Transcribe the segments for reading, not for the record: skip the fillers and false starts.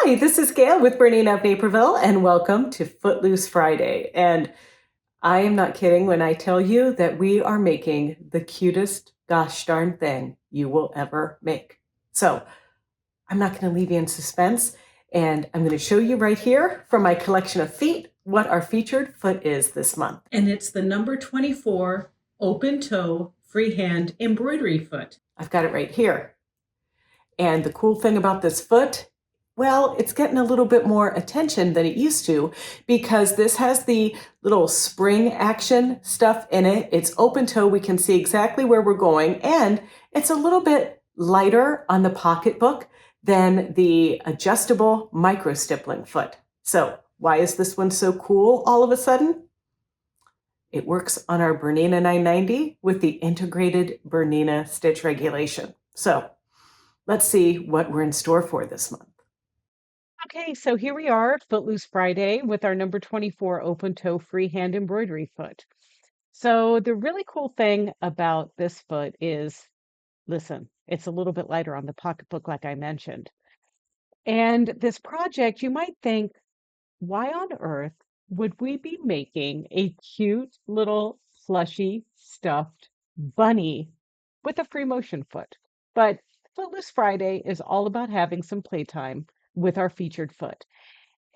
Hi, this is Gayle with BERNINA of Naperville, and welcome to Footloose Friday. And I am not kidding when I tell you that we are making the cutest gosh darn thing you will ever make. So I'm not going to leave you in suspense, and I'm going to show you right here from my collection of feet what our featured foot is this month. And it's the number 24 open toe freehand embroidery foot. I've got it right here. And the cool thing about this foot, well, it's getting a little bit more attention than it used to because this has the little spring action stuff in it. It's open toe. We can see exactly where we're going. And it's a little bit lighter on the pocketbook than the adjustable micro stippling foot. So why is this one so cool all of a sudden? It works on our BERNINA 990 with the integrated BERNINA stitch regulation. So let's see what we're in store for this month. Okay, so here we are, Footloose Friday, with our number 24 open toe freehand embroidery foot. So the really cool thing about this foot is, listen, it's a little bit lighter on the pocketbook, like I mentioned. And this project, you might think, why on earth would we be making a cute little plushy stuffed bunny with a free motion foot? But Footloose Friday is all about having some playtime with our featured foot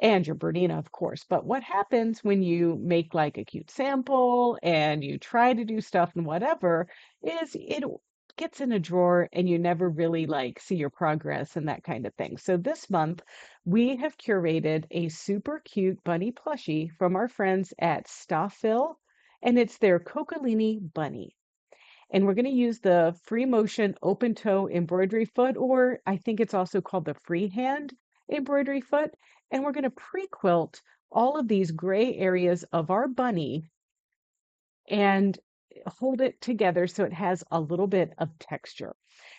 and your Bernina, of course. But what happens when you make like a cute sample and you try to do stuff and whatever is it gets in a drawer and you never really like see your progress and that kind of thing. So this month we have curated a super cute bunny plushie from our friends at Stafil, and it's their Coccolini bunny. And we're going to use the free motion open toe embroidery foot, or I think it's also called the freehand embroidery foot. And we're going to pre-quilt all of these gray areas of our bunny and hold it together so it has a little bit of texture.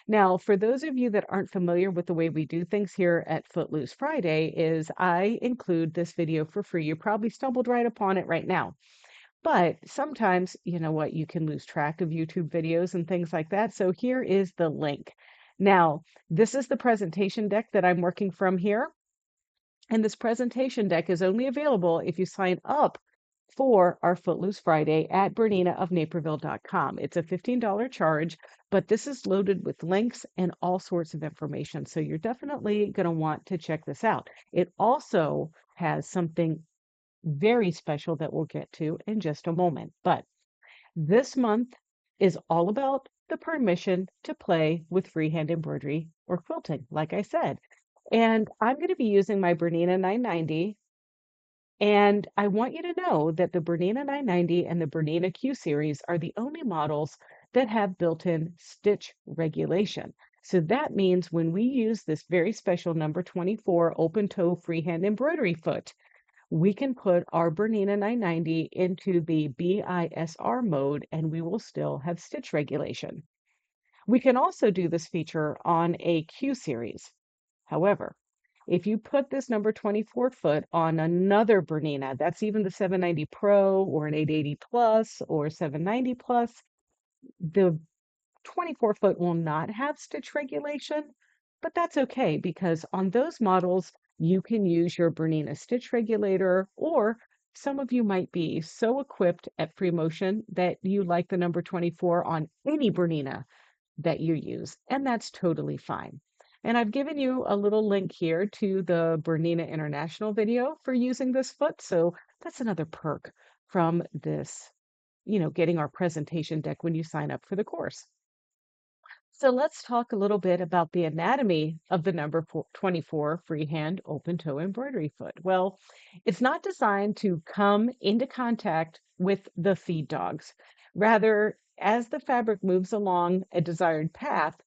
Now, for those of you that aren't familiar with the way we do things here at Footloose Friday, is I include this video for free. You probably stumbled right upon it right now. But sometimes, you know what, you can lose track of YouTube videos and things like that. So here is the link. Now, this is the presentation deck that I'm working from here. And this presentation deck is only available if you sign up for our Footloose Friday at BERNINAofNaperville.com. It's a $15 charge, but this is loaded with links and all sorts of information. So you're definitely going to want to check this out. It also has something very special that we'll get to in just a moment. But this month is all about the permission to play with freehand embroidery or quilting, like I said. And I'm going to be using my Bernina 990. And I want you to know that the Bernina 990 and the Bernina Q series are the only models that have built-in stitch regulation. So that means when we use this very special number 24 open toe freehand embroidery foot, we can put our Bernina 990 into the BISR mode and we will still have stitch regulation. We can also do this feature on a Q series. However, if you put this number 24 foot on another Bernina, that's even the 790 Pro or an 880 Plus or 790 Plus, the 24 foot will not have stitch regulation, but that's okay because on those models, you can use your Bernina stitch regulator, or some of you might be so equipped at free motion that you like the number 24 on any Bernina that you use, and that's totally fine. And I've given you a little link here to the Bernina International video for using this foot. So that's another perk from this, getting our presentation deck when you sign up for the course. So let's talk a little bit about the anatomy of the number 24 freehand open toe embroidery foot. Well, it's not designed to come into contact with the feed dogs. Rather, as the fabric moves along a desired path,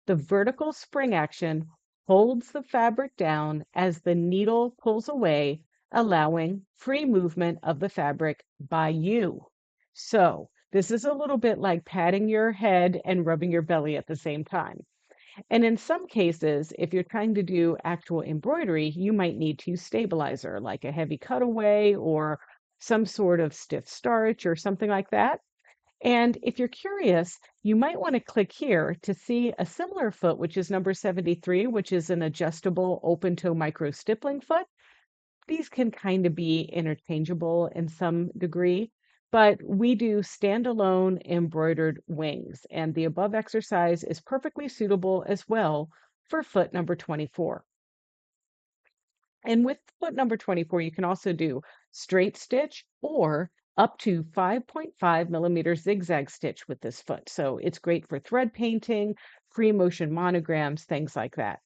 the vertical spring action holds the fabric down as the needle pulls away, allowing free movement of the fabric by you. So this is a little bit like patting your head and rubbing your belly at the same time. And in some cases, if you're trying to do actual embroidery, you might need to use stabilizer, like a heavy cutaway or some sort of stiff starch or something like that. And if you're curious, you might want to click here to see a similar foot, which is number 73, which is an adjustable open toe micro stippling foot. These can kind of be interchangeable in some degree, but we do standalone embroidered wings, and the above exercise is perfectly suitable as well for foot number 24. And with foot number 24, you can also do straight stitch or up to 5.5 millimeter zigzag stitch with this foot. So it's great for thread painting, free motion monograms, things like that.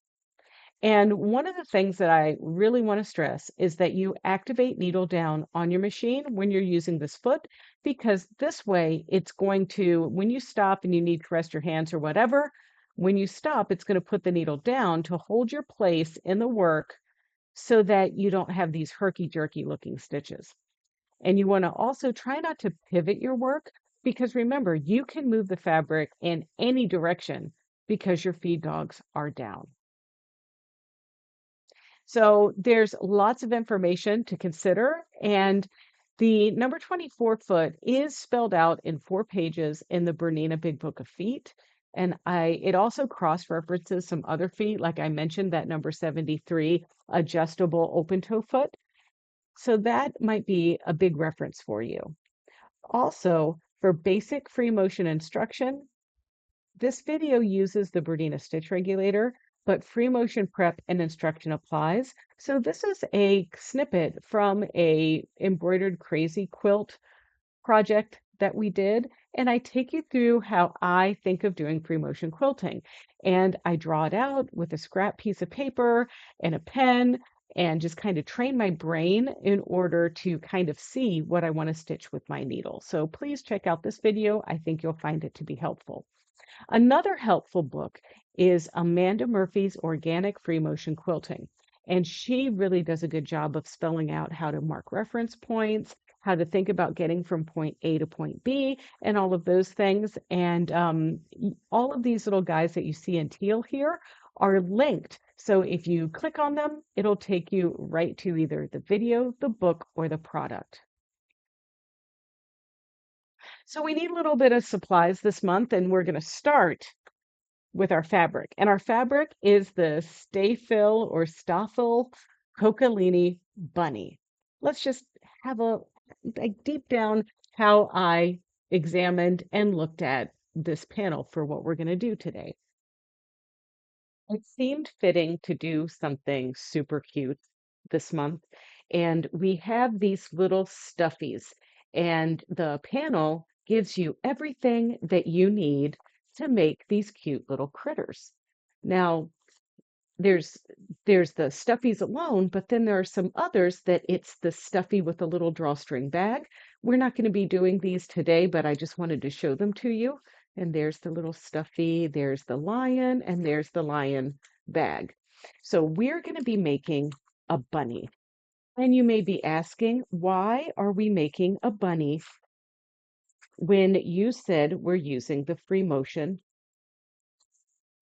And one of the things that I really want to stress is that you activate needle down on your machine when you're using this foot, because this way it's going to, when you stop and you need to rest your hands or whatever, when you stop, it's going to put the needle down to hold your place in the work so that you don't have these herky-jerky looking stitches. And you want to also try not to pivot your work because remember, you can move the fabric in any direction because your feed dogs are down. So there's lots of information to consider, and the number 24 foot is spelled out in 4 pages in the Bernina Big Book of Feet. And it also cross-references some other feet, like I mentioned, that number 73 adjustable open toe foot. So that might be a big reference for you. Also, for basic free motion instruction, this video uses the Bernina stitch regulator, but free motion prep and instruction applies. So this is a snippet from a embroidered crazy quilt project that we did. And I take you through how I think of doing free motion quilting. And I draw it out with a scrap piece of paper and a pen and just kind of train my brain in order to kind of see what I want to stitch with my needle. So please check out this video. I think you'll find it to be helpful. Another helpful book is Amanda Murphy's Organic Free Motion Quilting. And she really does a good job of spelling out how to mark reference points, how to think about getting from point A to point B, and all of those things. And all of these little guys that you see in teal here are linked. So if you click on them, it'll take you right to either the video, the book, or the product. So we need a little bit of supplies this month, and we're going to start with our fabric. And our fabric is the Stafil or Stafil Coccolini bunny. Let's just have a deep down how I examined and looked at this panel for what we're going to do today. It seemed fitting to do something super cute this month. And we have these little stuffies, and the panel gives you everything that you need to make these cute little critters. Now, there's there's the stuffies alone, but then there are some others that it's the stuffy with a little drawstring bag. We're not going to be doing these today, but I just wanted to show them to you. And there's the little stuffy, there's the lion, and there's the lion bag. So we're going to be making a bunny. And you may be asking, why are we making a bunny when you said we're using the free motion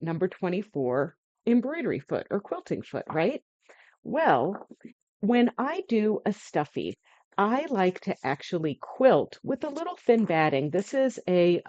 number 24 embroidery foot or quilting foot, right? Well, when I do a stuffy, I like to actually quilt with a little thin batting. This is a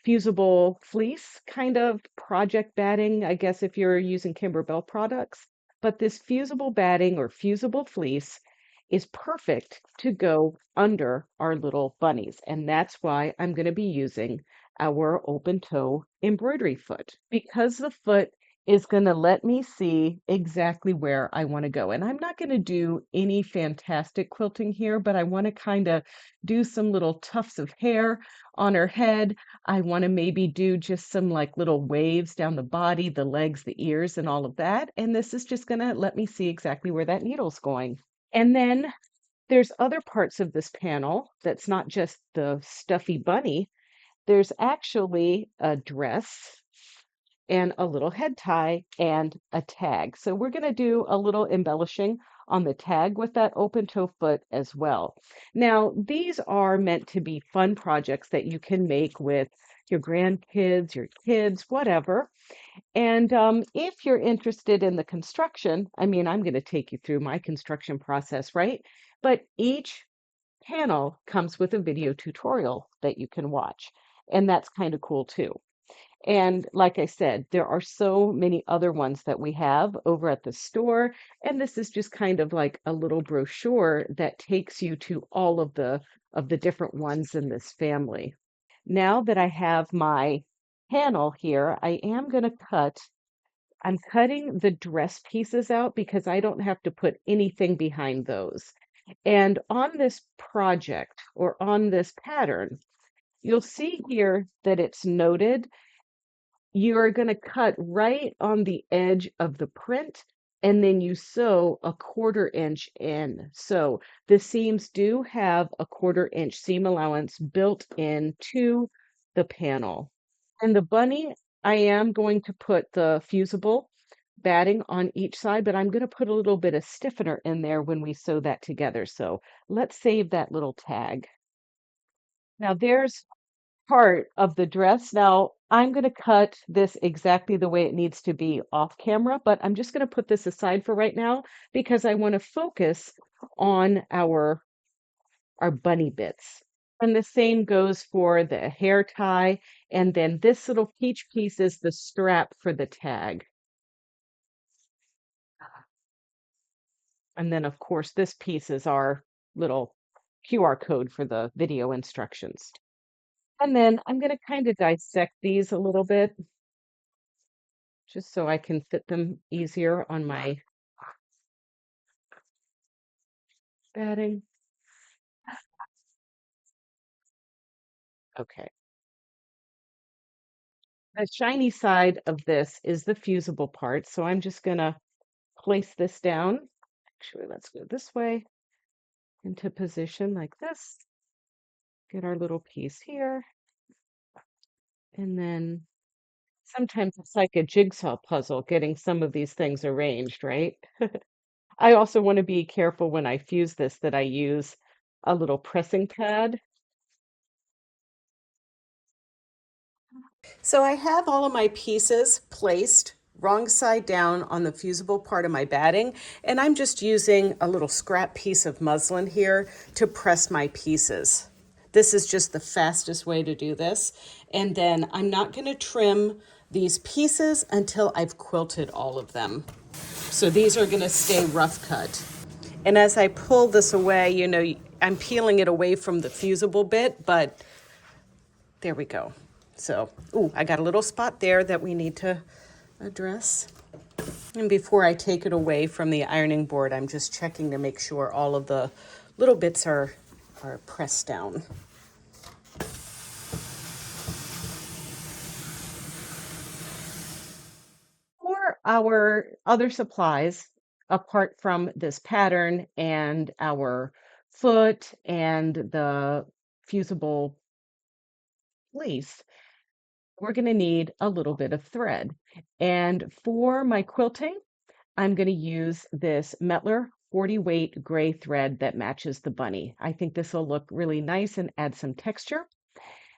fusible fleece kind of project batting, I guess, if you're using Kimberbell products. But this fusible batting or fusible fleece is perfect to go under our little bunnies. And that's why I'm going to be using our open toe embroidery foot because the foot is going to let me see exactly where I want to go. And I'm not going to do any fantastic quilting here, but I want to kind of do some little tufts of hair on her head. I want to maybe do just some like little waves down the body, the legs, the ears, and all of that. And this is just going to let me see exactly where that needle's going. And then there's other parts of this panel that's not just the stuffy bunny. There's actually a dress and a little head tie and a tag. So we're going to do a little embellishing on the tag with that open toe foot as well. Now, these are meant to be fun projects that you can make with your grandkids, your kids, whatever. And if you're interested in the construction, I mean, I'm going to take you through my construction process, right? But each panel comes with a video tutorial that you can watch. And that's kind of cool too. And like I said, there are so many other ones that we have over at the store. And this is just kind of like a little brochure that takes you to all of the different ones in this family. Now that I have my panel here, I'm cutting the dress pieces out because I don't have to put anything behind those. And on this project or on this pattern, you'll see here that it's noted you're going to cut right on the edge of the print and then you sew a 1/4 inch in. So the seams do have a 1/4 inch seam allowance built into the panel. And the bunny, I am going to put the fusible batting on each side, but I'm going to put a little bit of stiffener in there when we sew that together. So let's save that little tag. Now there's part of the dress. Now, I'm going to cut this exactly the way it needs to be off camera, but I'm just going to put this aside for right now because I want to focus on our bunny bits. And the same goes for the hair tie. And then this little peach piece is the strap for the tag. And then, of course, this piece is our little QR code for the video instructions. And then I'm going to kind of dissect these a little bit just so I can fit them easier on my batting. Okay. The shiny side of this is the fusible part, so I'm just going to place this down. Actually, let's go this way into position like this. Get our little piece here. And then sometimes it's like a jigsaw puzzle getting some of these things arranged, right? I also want to be careful when I fuse this that I use a little pressing pad. So I have all of my pieces placed wrong side down on the fusible part of my batting, and I'm just using a little scrap piece of muslin here to press my pieces. This is just the fastest way to do this. And then I'm not going to trim these pieces until I've quilted all of them. So these are going to stay rough cut. And as I pull this away, you know, I'm peeling it away from the fusible bit, but there we go. So, ooh, I got a little spot there that we need to address. And before I take it away from the ironing board, I'm just checking to make sure all of the little bits are pressed down. For our other supplies, apart from this pattern and our foot and the fusible fleece, we're going to need a little bit of thread. And for my quilting, I'm going to use this Metler 40 weight gray thread that matches the bunny. I think this will look really nice and add some texture.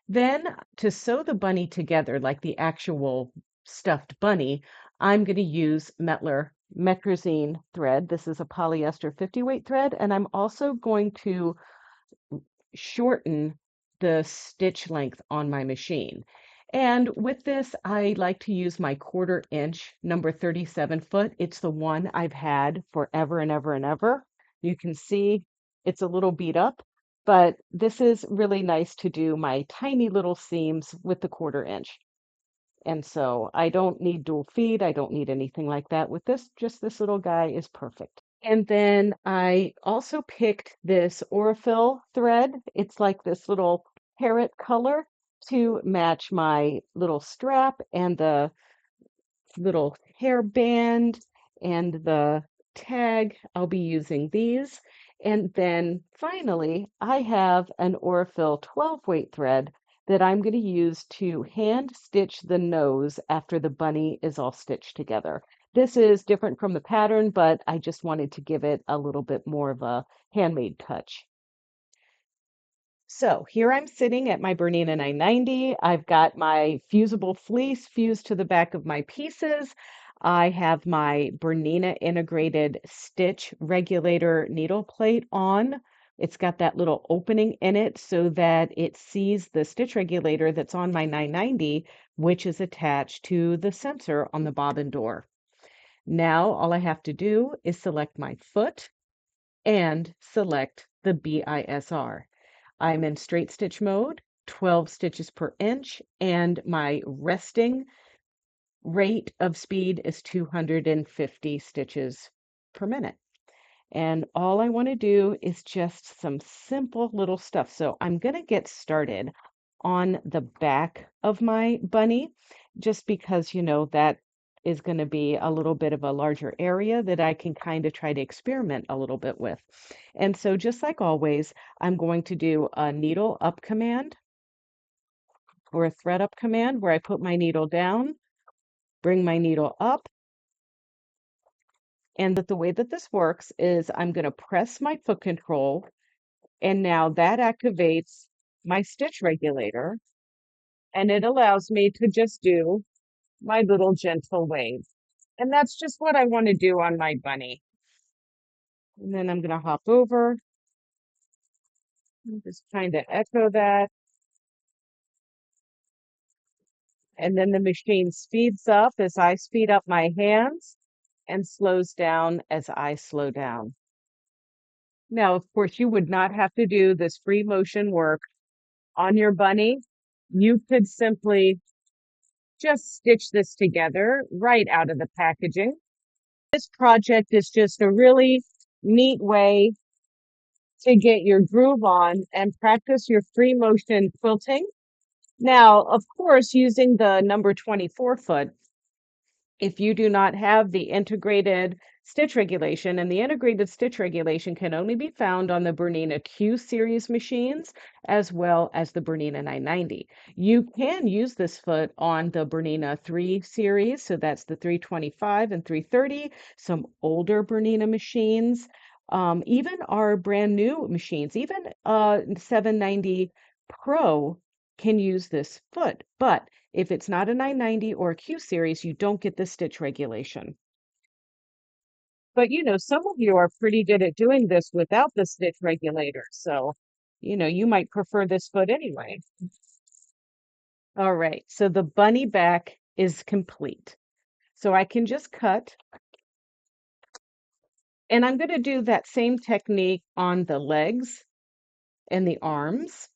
Then to sew the bunny together, like the actual stuffed bunny, I'm going to use Metler Metrazine thread. This is a polyester 50 weight thread, and I'm also going to shorten the stitch length on my machine. And with this, I like to use my 1/4 inch number 37 foot. It's the one I've had forever and ever and ever. You can see it's a little beat up, but this is really nice to do my tiny little seams with the 1/4 inch. And so I don't need dual feed. I don't need anything like that. With this, just this little guy is perfect. And then I also picked this Aurifil thread. It's like this little parrot color to match my little strap and the little hairband and the tag. I'll be using these. And then finally, I have an Aurifil 12 weight thread that I'm going to use to hand stitch the nose after the bunny is all stitched together. This is different from the pattern, but I just wanted to give it a little bit more of a handmade touch. So here I'm sitting at my Bernina 990. I've got my fusible fleece fused to the back of my pieces. I have my Bernina integrated stitch regulator needle plate on It's got that little opening in it so that it sees the stitch regulator that's on my 990, which is attached to the sensor on the bobbin door. Now all I have to do is select my foot and select the BISR. I'm in straight stitch mode, 12 stitches per inch, and my resting rate of speed is 250 stitches per minute. And all I want to do is just some simple little stuff. So I'm going to get started on the back of my bunny, just because, that is going to be a little bit of a larger area that I can kind of try to experiment a little bit with. And so just like always, I'm going to do a needle up command or a thread up command where I put my needle down, bring my needle up. And the way that this works is I'm going to press my foot control, and now that activates my stitch regulator, and it allows me to just do my little gentle wave. And that's just what I want to do on my bunny. And then I'm going to hop over and just kind of echo that. And then the machine speeds up as I speed up my hands and slows down as I slow down. Now, of course, you would not have to do this free motion work on your bunny. You could simply just stitch this together right out of the packaging. This project is just a really neat way to get your groove on and practice your free motion quilting. Now, of course, using the number 24 foot, if you do not have the integrated stitch regulation, and the integrated stitch regulation can only be found on the Bernina Q series machines as well as the Bernina 990. You can use this foot on the Bernina 3 series, so that's the 325 and 330, some older Bernina machines, even our brand new machines, even 790 Pro can use this foot, but if it's not a 990 or a Q series, you don't get the stitch regulation. But some of you are pretty good at doing this without the stitch regulator. So, you might prefer this foot anyway. All right, so the bunny back is complete. So I can just cut. And I'm going to do that same technique on the legs and the arms.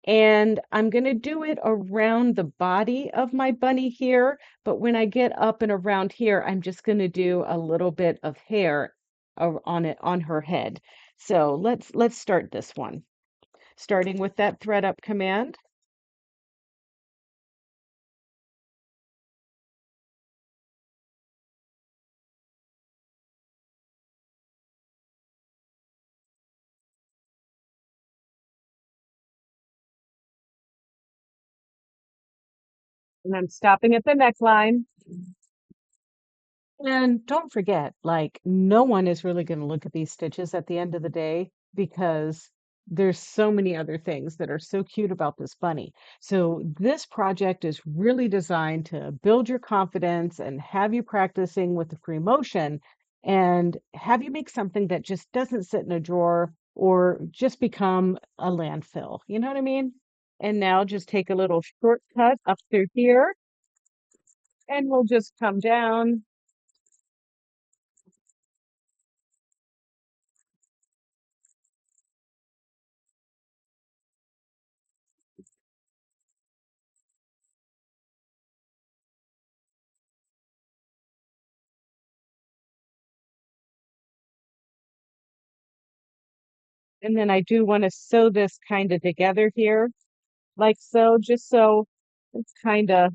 And I'm going to do it around the body of my bunny here, but when I get up and around here, I'm just going to do a little bit of hair on her head. So let's start this one. Starting with that thread up command. And I'm stopping at the neckline. And don't forget, like, no one is really going to look at these stitches at the end of the day because there's so many other things that are so cute about this bunny. So this project is really designed to build your confidence and have you practicing with the free motion and have you make something that just doesn't sit in a drawer or just become a landfill. You know what I mean? And now just take a little shortcut up through here and we'll just come down. And then I do want to sew this kind of together here, like so, just so it's kind of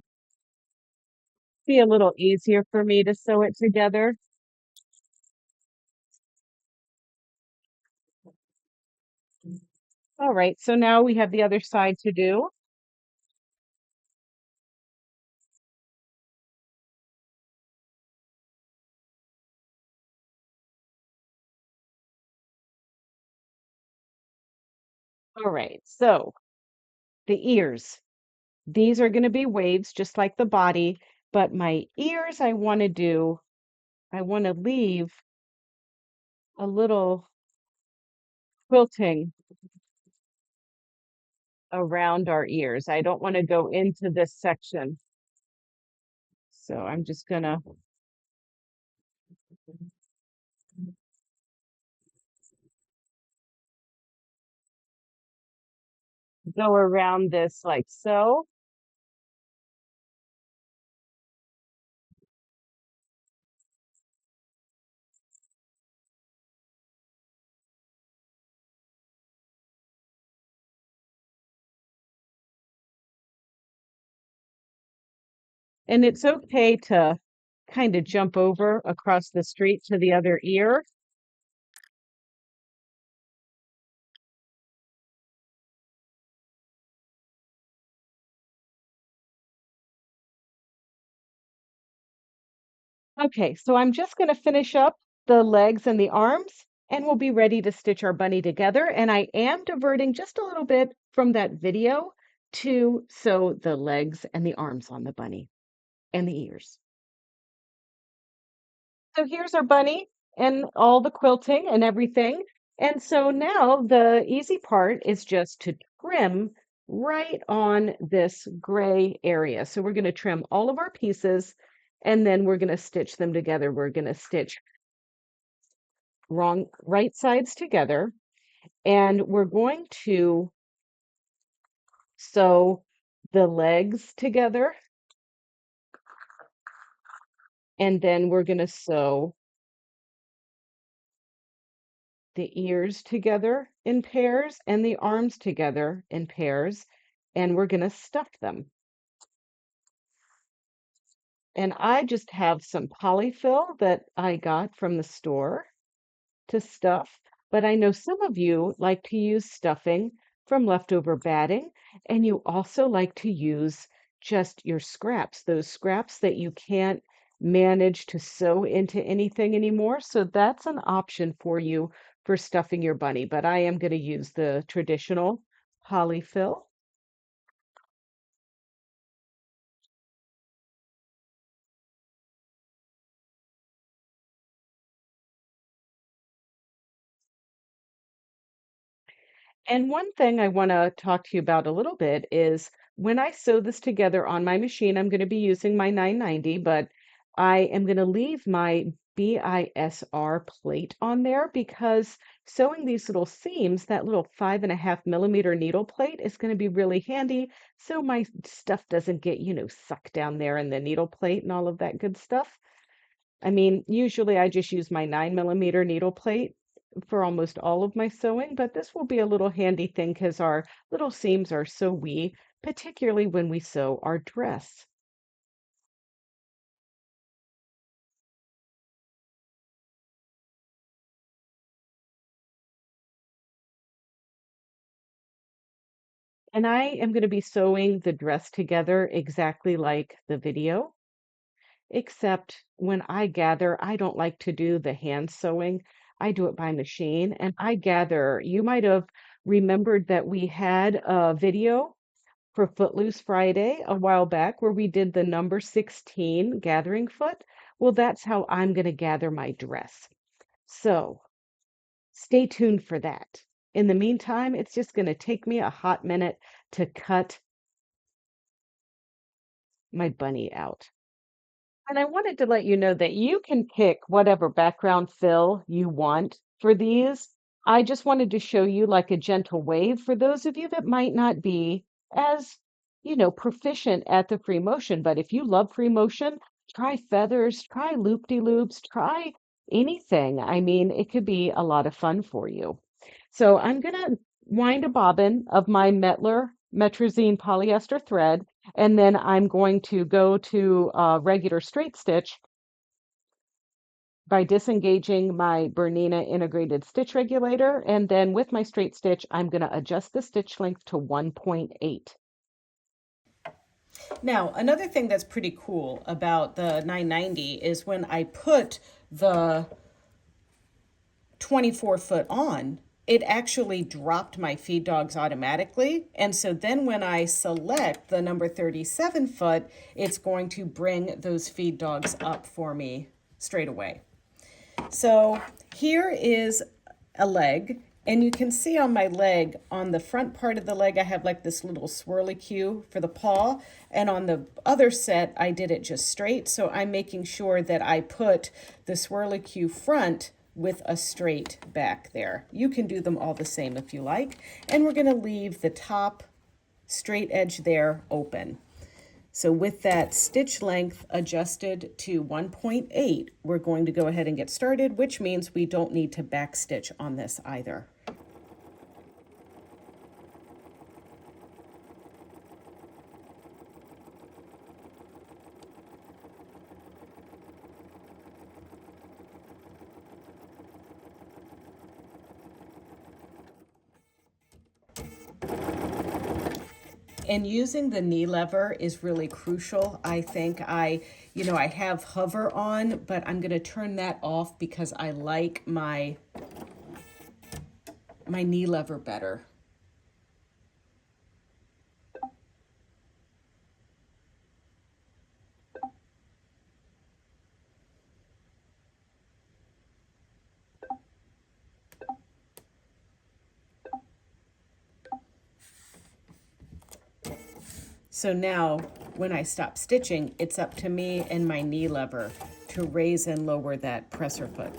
be a little easier for me to sew it together. All right, so now we have the other side to do. All right, so the ears. These are going to be waves just like the body, but my ears I want to leave a little quilting around our ears. I don't want to go into this section. So I'm just gonna go around this like so. And it's okay to kind of jump over across the street to the other ear. Okay, so I'm just going to finish up the legs and the arms, and we'll be ready to stitch our bunny together. And I am diverting just a little bit from that video to sew the legs and the arms on the bunny and the ears. So here's our bunny and all the quilting and everything. And so now the easy part is just to trim right on this gray area. So we're going to trim all of our pieces and then we're going to stitch them together. We're going to stitch right sides together and we're going to sew the legs together and then we're going to sew the ears together in pairs and the arms together in pairs, and we're going to stuff them. And I just have some polyfill that I got from the store to stuff, but I know some of you like to use stuffing from leftover batting, and you also like to use just your scraps, those scraps that you can't manage to sew into anything anymore. So that's an option for you for stuffing your bunny, but I am going to use the traditional polyfill. And one thing I want to talk to you about a little bit is when I sew this together on my machine, I'm going to be using my 990, but I am going to leave my BISR plate on there because sewing these little seams, that little 5.5 millimeter needle plate is going to be really handy. So my stuff doesn't get, sucked down there in the needle plate and all of that good stuff. I mean, usually I just use my 9 millimeter needle plate for almost all of my sewing, but this will be a little handy thing because our little seams are so wee, particularly when we sew our dress. And I am going to be sewing the dress together exactly like the video, except when I gather, I don't like to do the hand sewing. I do it by machine, and I gather you might have remembered that we had a video for Footloose Friday a while back where we did the number 16 gathering foot. Well, that's how I'm going to gather my dress. So stay tuned for that. In the meantime, it's just going to take me a hot minute to cut my bunny out. And I wanted to let you know that you can pick whatever background fill you want for these. I just wanted to show you like a gentle wave for those of you that might not be as, proficient at the free motion. But if you love free motion, try feathers, try loop-de-loops, try anything. I mean, it could be a lot of fun for you. So I'm going to wind a bobbin of my Metrazine polyester thread, and then I'm going to go to a regular straight stitch by disengaging my Bernina integrated stitch regulator. And then with my straight stitch, I'm going to adjust the stitch length to 1.8. Now, another thing that's pretty cool about the 990 is when I put the 24-foot on, it actually dropped my feed dogs automatically. And so then when I select the number 37 foot, it's going to bring those feed dogs up for me straight away. So here is a leg, And you can see on my leg, on the front part of the leg, I have like this little swirly cue for the paw. And on the other set, I did it just straight. So I'm making sure that I put the swirly cue front with a straight back there. You can do them all the same if you like. And we're gonna leave the top straight edge there open. So with that stitch length adjusted to 1.8, we're going to go ahead and get started, which means we don't need to back stitch on this either. And using the knee lever is really crucial. I think I have hover on, but I'm going to turn that off because I like my knee lever better. So now when I stop stitching, it's up to me and my knee lever to raise and lower that presser foot.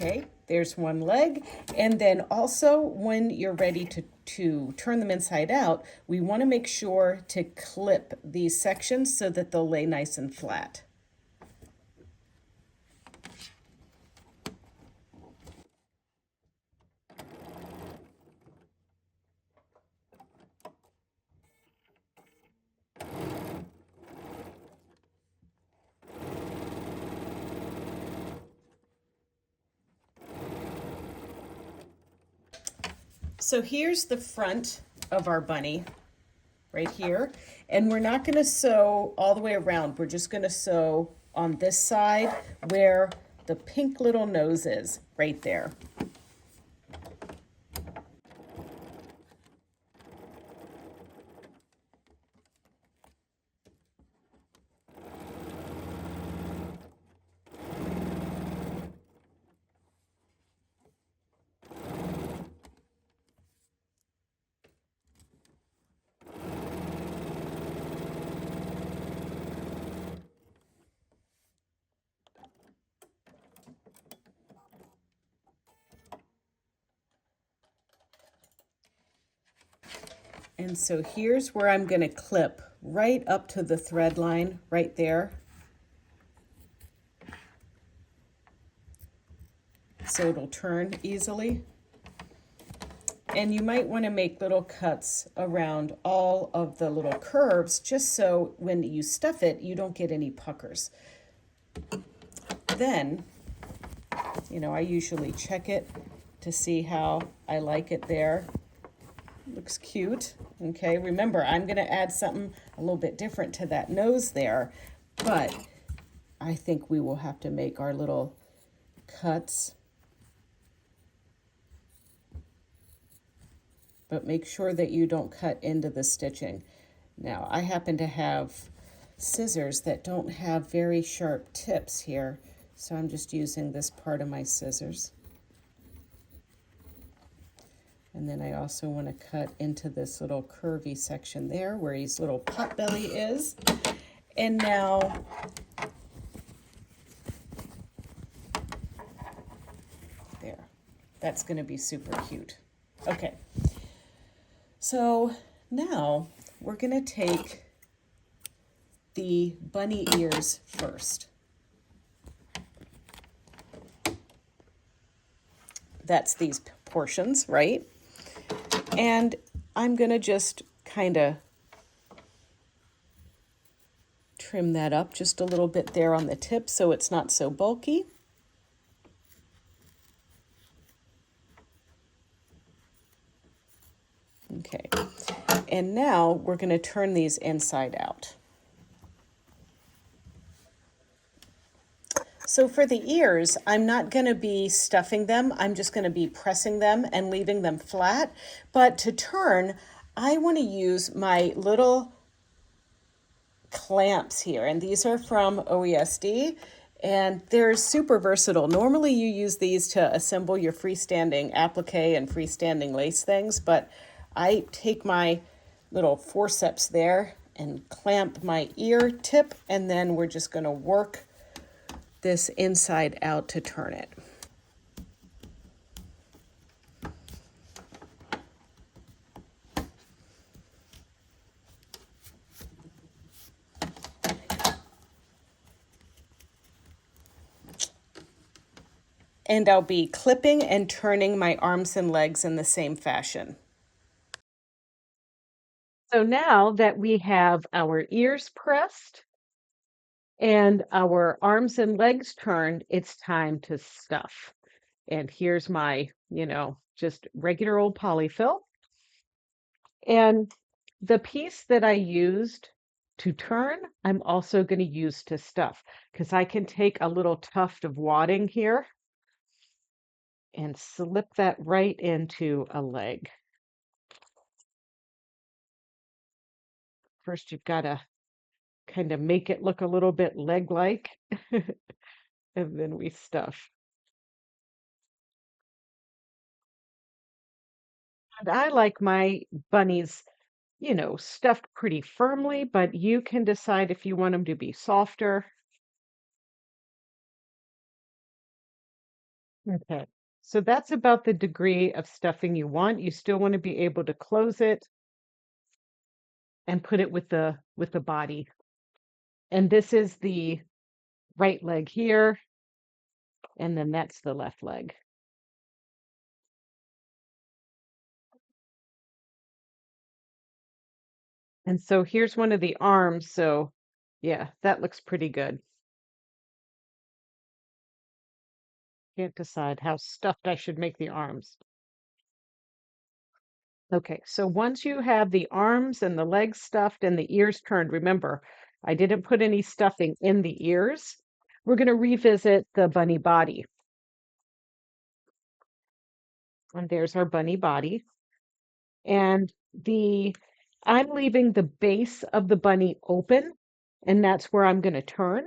Okay, there's one leg. And then also when you're ready to turn them inside out, we want to make sure to clip these sections so that they'll lay nice and flat. So here's the front of our bunny right here. And we're not going to sew all the way around. We're just going to sew on this side where the pink little nose is, right there. And so here's where I'm going to clip right up to the thread line right there. So it'll turn easily. And you might want to make little cuts around all of the little curves just so when you stuff it, you don't get any puckers. Then, I usually check it to see how I like it there. Looks cute. Okay, remember, I'm going to add something a little bit different to that nose there, but I think we will have to make our little cuts. But make sure that you don't cut into the stitching. Now, I happen to have scissors that don't have very sharp tips here, so I'm just using this part of my scissors. And then I also want to cut into this little curvy section there where his little pot belly is. And now, there, that's going to be super cute. Okay, so now we're going to take the bunny ears first. That's these portions, right? And I'm going to just kind of trim that up just a little bit there on the tip so it's not so bulky. Okay, and now we're going to turn these inside out. So for the ears, I'm not going to be stuffing them. I'm just going to be pressing them and leaving them flat. But to turn, I want to use my little clamps here, and these are from OESD, and they're super versatile. Normally you use these to assemble your freestanding applique and freestanding lace things, but I take my little forceps there and clamp my ear tip, and then we're just going to work this inside out to turn it. And I'll be clipping and turning my arms and legs in the same fashion. So now that we have our ears pressed and our arms and legs turned, it's time to stuff. And here's my, just regular old polyfill. And the piece that I used to turn, I'm also going to use to stuff because I can take a little tuft of wadding here and slip that right into a leg. First, you've got to kind of make it look a little bit leg-like, and then we stuff. And I like my bunnies, stuffed pretty firmly, but you can decide if you want them to be softer. Okay, so that's about the degree of stuffing you want. You still want to be able to close it and put it with the body. And this is the right leg here, and then that's the left leg. And so here's one of the arms. So yeah, that looks pretty good. Can't decide how stuffed I should make the arms. Okay, so once you have the arms and the legs stuffed and the ears turned, remember, I didn't put any stuffing in the ears. We're going to revisit the bunny body. And there's our bunny body. And I'm leaving the base of the bunny open, and that's where I'm going to turn.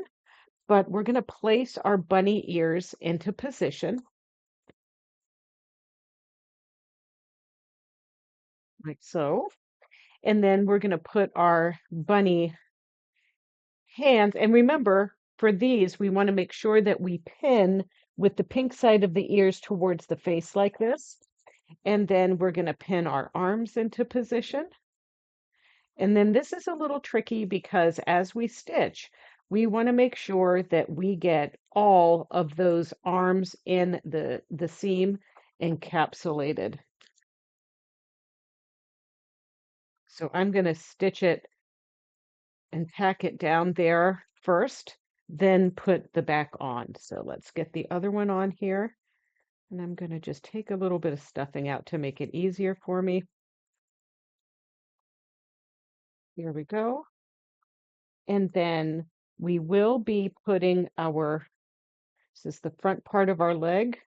But we're going to place our bunny ears into position, like so. And then we're going to put our bunny hands. And remember, for these, we want to make sure that we pin with the pink side of the ears towards the face like this. And then we're going to pin our arms into position. And then this is a little tricky because as we stitch, we want to make sure that we get all of those arms in the seam encapsulated. So I'm going to stitch it and tack it down there first, then put the back on. So let's get the other one on here. And I'm going to just take a little bit of stuffing out to make it easier for me. Here we go. And then we will be putting this is the front part of our leg.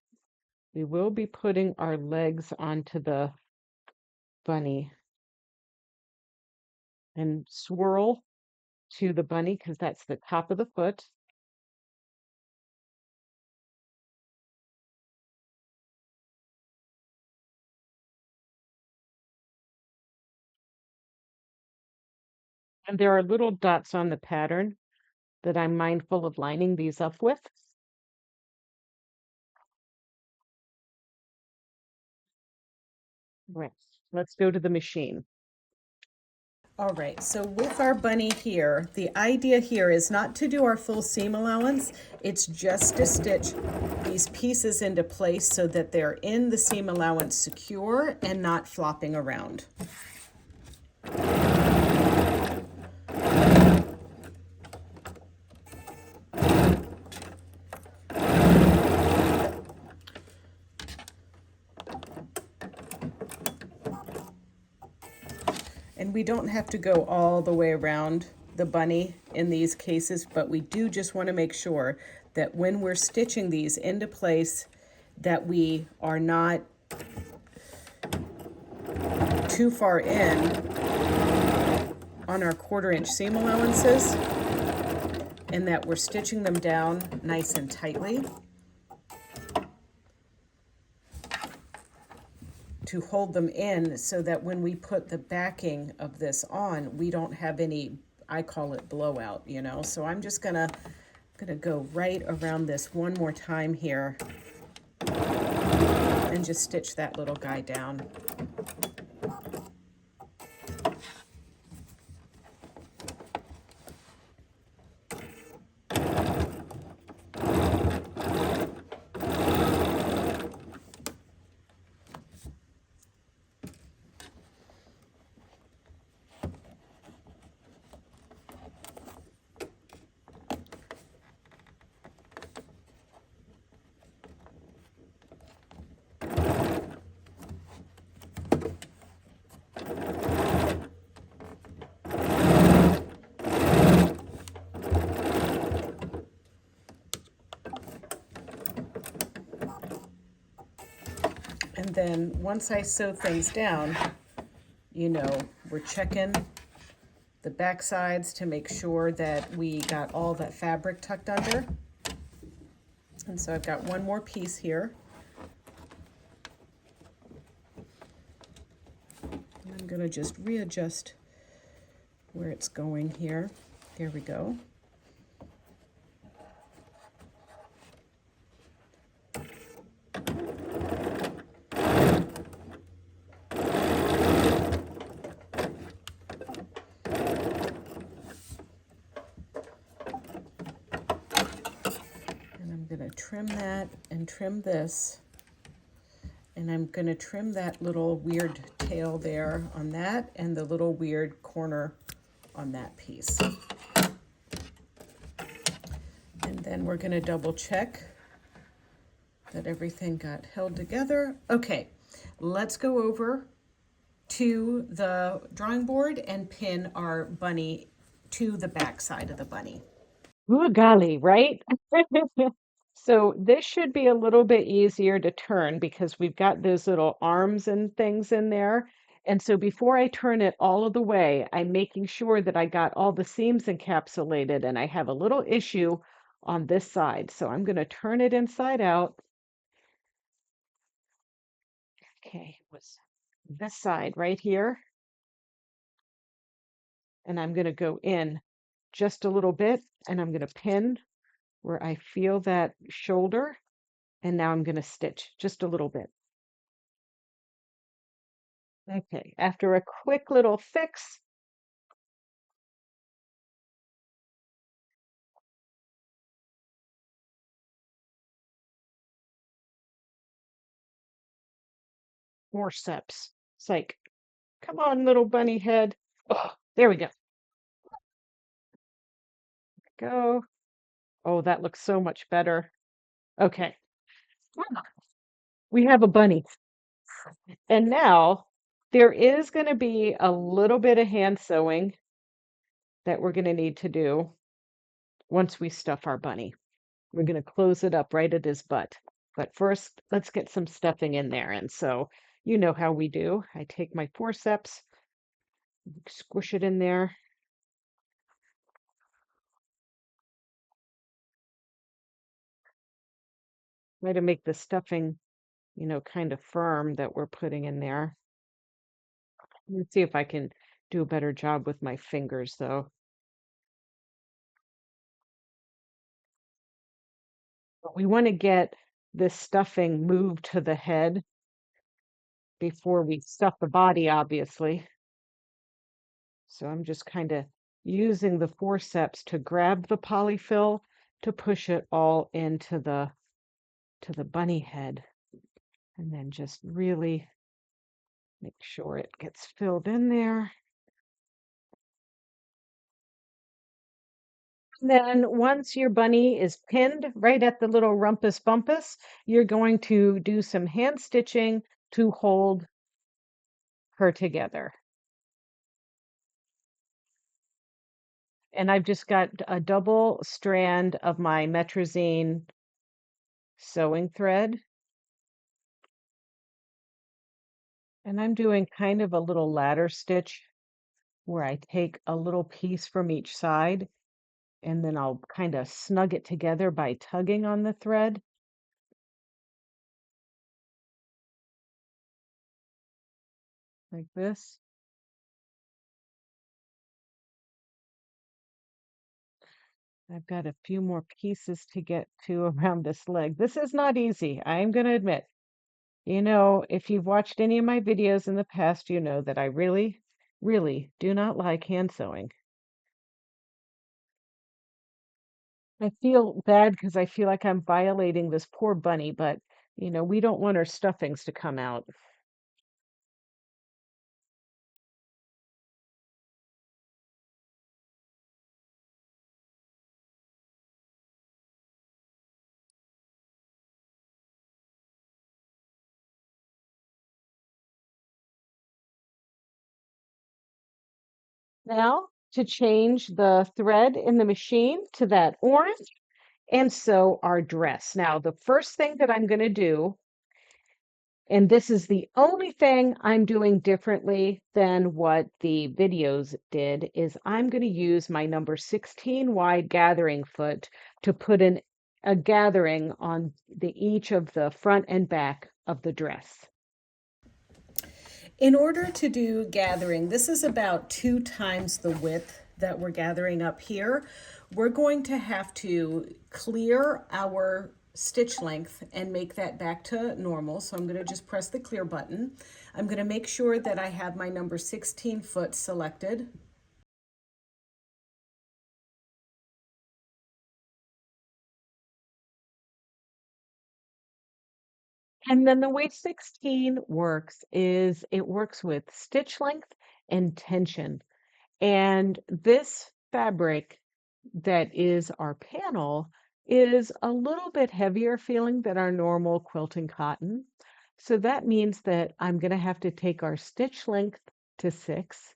We will be putting our legs onto the bunny and swirl to the bunny because that's the top of the foot. And there are little dots on the pattern that I'm mindful of lining these up with. Right, let's go to the machine. All right, so with our bunny here, the idea here is not to do our full seam allowance. It's just to stitch these pieces into place so that they're in the seam allowance secure and not flopping around. And we don't have to go all the way around the bunny in these cases, but we do just want to make sure that when we're stitching these into place that we are not too far in on our 1/4 inch seam allowances, and that we're stitching them down nice and tightly to hold them in so that when we put the backing of this on, we don't have any, I call it blowout, you know. So I'm just gonna go right around this one more time here and just stitch that little guy down. And then once I sew things down, you know, we're checking the back sides to make sure that we got all that fabric tucked under. And so I've got one more piece here. And I'm gonna just readjust where it's going here. There we go. Trim that and trim this, and I'm going to trim that little weird tail there on that and the little weird corner on that piece. And then we're going to double check that everything got held together. Okay, let's go over to the drawing board and pin our bunny to the back side of the bunny. Ooh, golly, right? So this should be a little bit easier to turn because we've got those little arms and things in there. And so before I turn it all of the way, I'm making sure that I got all the seams encapsulated, and I have a little issue on this side. So I'm going to turn it inside out. Okay, it was this side right here. And I'm going to go in just a little bit, and I'm going to pin where I feel that shoulder. And now I'm going to stitch just a little bit. Okay, after a quick little fix, forceps. It's like, come on, little bunny head. Oh, there we go. Go. Oh, that looks so much better. Okay, we have a bunny. And now there is going to be a little bit of hand sewing that we're going to need to do once we stuff our bunny. We're going to close it up right at his butt. But first, let's get some stuffing in there. And so you know how we do. I take my forceps, squish it in there. Try to make the stuffing, you know, kind of firm that we're putting in there. Let's see if I can do a better job with my fingers, though. But we want to get this stuffing moved to the head before we stuff the body, obviously. So I'm just kind of using the forceps to grab the polyfill to push it all into the bunny head, and then just really make sure it gets filled in there. Then once your bunny is pinned right at the little rumpus bumpus, you're going to do some hand stitching to hold her together. And I've just got a double strand of my Metrazine sewing thread. And I'm doing kind of a little ladder stitch where I take a little piece from each side and then I'll kind of snug it together by tugging on the thread. Like this. I've got a few more pieces to get to around this leg. This is not easy, I'm going to admit. You know, if you've watched any of my videos in the past, you know that I really, really do not like hand sewing. I feel bad because I feel like I'm violating this poor bunny, but you know, we don't want her stuffings to come out. Now, to change the thread in the machine to that orange and sew our dress. Now, the first thing that I'm going to do, and this is the only thing I'm doing differently than what the videos did, is I'm going to use my number 16 wide gathering foot to put in a gathering on each of the front and back of the dress. In order to do gathering, this is about 2 times the width that we're gathering up here. We're going to have to clear our stitch length and make that back to normal. So I'm going to just press the clear button. I'm going to make sure that I have my number 16 foot selected. And then the way 16 works is it works with stitch length and tension. And this fabric that is our panel is a little bit heavier feeling than our normal quilting cotton. So that means that I'm going to have to take our stitch length to 6,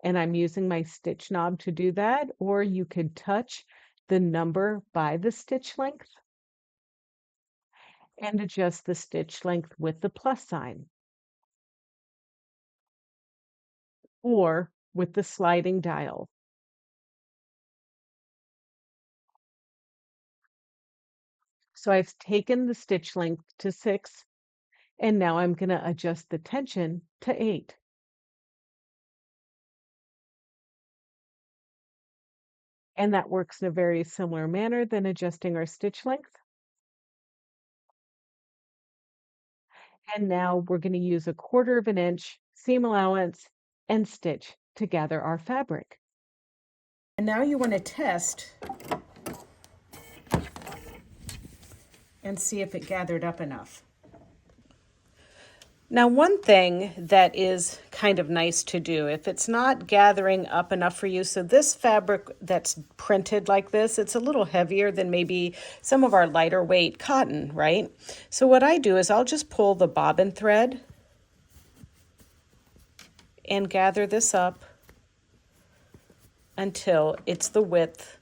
and I'm using my stitch knob to do that, or you could touch the number by the stitch length and adjust the stitch length with the plus sign or with the sliding dial. So I've taken the stitch length to 6, and now I'm going to adjust the tension to 8. And that works in a very similar manner than adjusting our stitch length. And now we're going to use a 1/4 of an inch seam allowance and stitch to gather our fabric. And now you want to test and see if it gathered up enough. Now, one thing that is kind of nice to do, if it's not gathering up enough for you, so this fabric that's printed like this, it's a little heavier than maybe some of our lighter weight cotton, right? So what I do is I'll just pull the bobbin thread and gather this up until it's the width.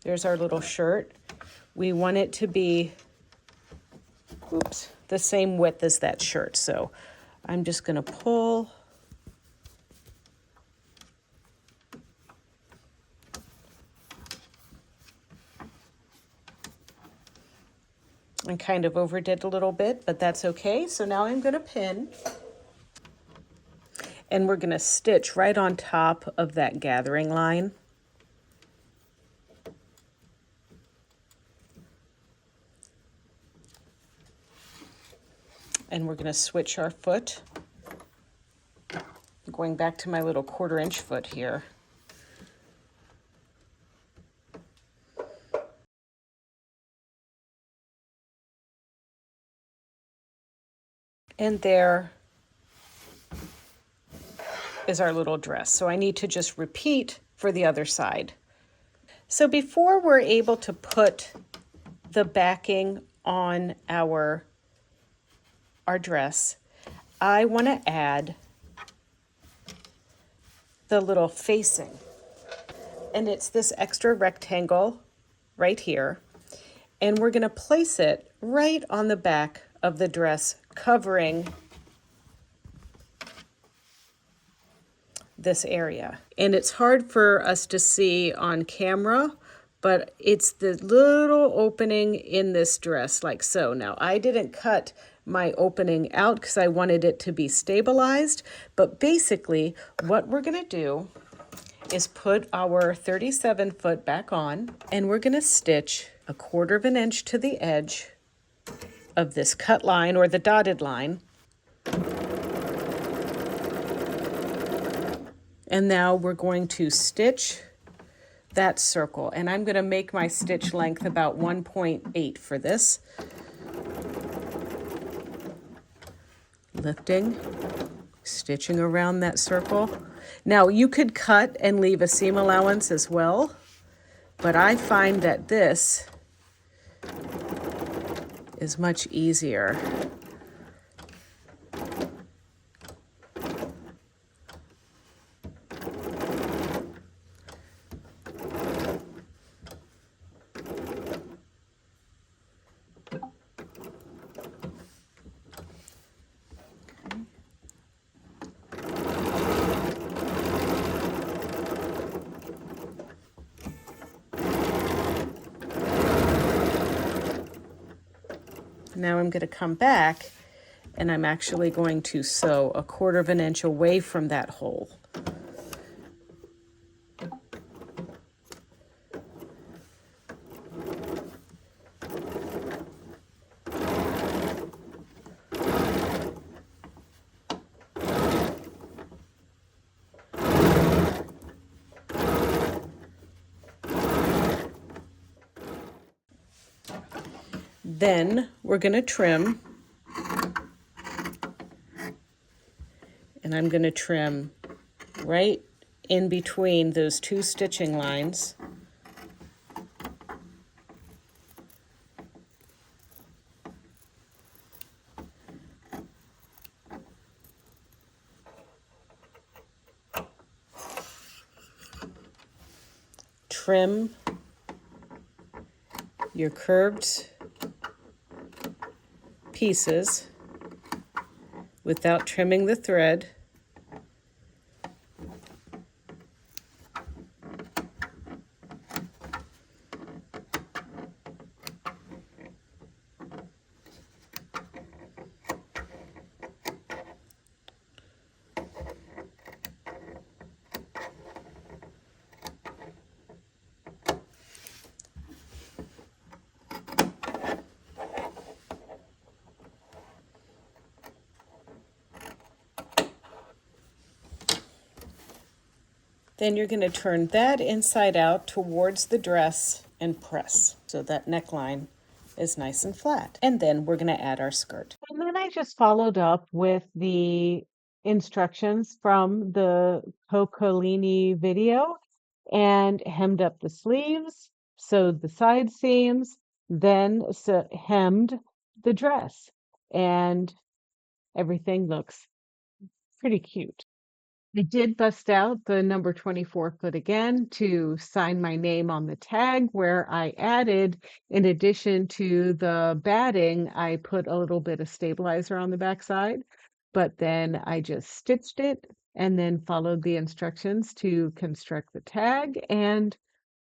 There's our little shirt. We want it to be, oops, the same width as that shirt. So I'm just going to pull and kind of overdid a little bit, but that's okay. So now I'm going to pin and we're going to stitch right on top of that gathering line. And we're going to switch our foot. Going back to my little 1/4 inch foot here. And there is our little dress. So I need to just repeat for the other side. So before we're able to put the backing on our dress, I want to add the little facing. and it's this extra rectangle right here. And we're going to place it right on the back of the dress, covering this area. And it's hard for us to see on camera, but it's the little opening in this dress, like so. Now, I didn't cut my opening out because I wanted it to be stabilized, but basically what we're going to do is put our 37 foot back on, and we're going to stitch 1/4 of an inch to the edge of this cut line or the dotted line. And now we're going to stitch that circle, and I'm going to make my stitch length about 1.8 for this. Lifting, stitching around that circle. Now you could cut and leave a seam allowance as well, but I find that this is much easier. Now I'm going to come back, and I'm actually going to sew 1/4 of an inch away from that hole. Then we're going to trim, and I'm going to trim right in between those two stitching lines. Trim your curved pieces without trimming the thread. Then you're going to turn that inside out towards the dress and press so that neckline is nice and flat. And then we're going to add our skirt. And then I just followed up with the instructions from the Coccolini video and hemmed up the sleeves, sewed the side seams, then hemmed the dress. And everything looks pretty cute. I did bust out the number 24 foot again to sign my name on the tag, where I added, in addition to the batting, I put a little bit of stabilizer on the backside, but then I just stitched it and then followed the instructions to construct the tag. And,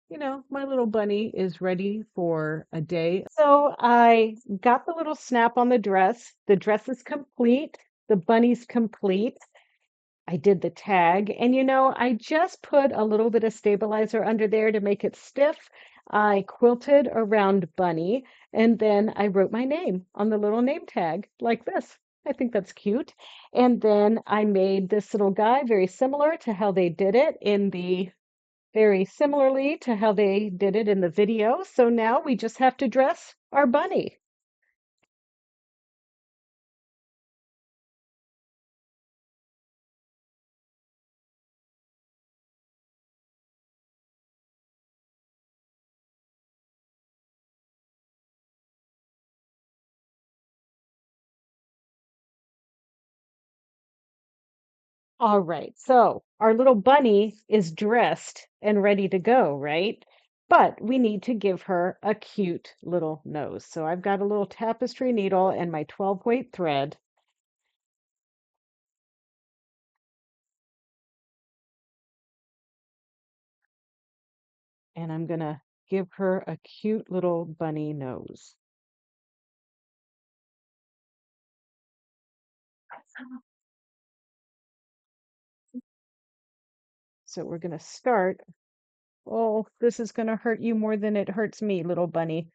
you know, my little bunny is ready for a day. So I got the little snap on the dress. The dress is complete. The bunny's complete. I did the tag, and you know, I just put a little bit of stabilizer under there to make it stiff. I quilted around Bunny, and then I wrote my name on the little name tag like this. I think that's cute. And then I made this little guy very similar to how they did it in the video. So now we just have to dress our bunny. All right, so our little bunny is dressed and ready to go, right? But we need to give her a cute little nose. So I've got a little tapestry needle and my 12 weight thread. And I'm gonna give her a cute little bunny nose. So we're gonna start. Oh, this is gonna hurt you more than it hurts me, little bunny.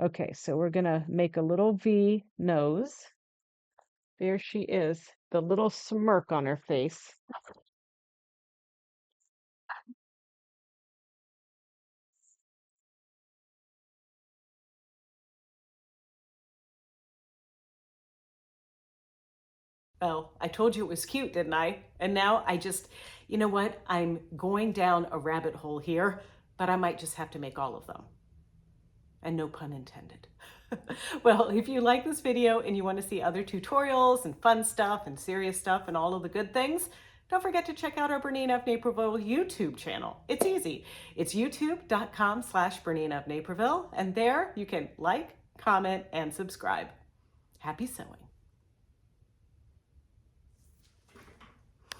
Okay, so we're gonna make a little V nose. There she is, the little smirk on her face. Well, I told you it was cute, didn't I? And now you know what? I'm going down a rabbit hole here, but I might just have to make all of them. And no pun intended. Well, if you like this video and you want to see other tutorials and fun stuff and serious stuff and all of the good things, don't forget to check out our Bernina of Naperville YouTube channel. It's easy. It's youtube.com/Bernina of Naperville, and there you can like, comment, and subscribe. Happy sewing.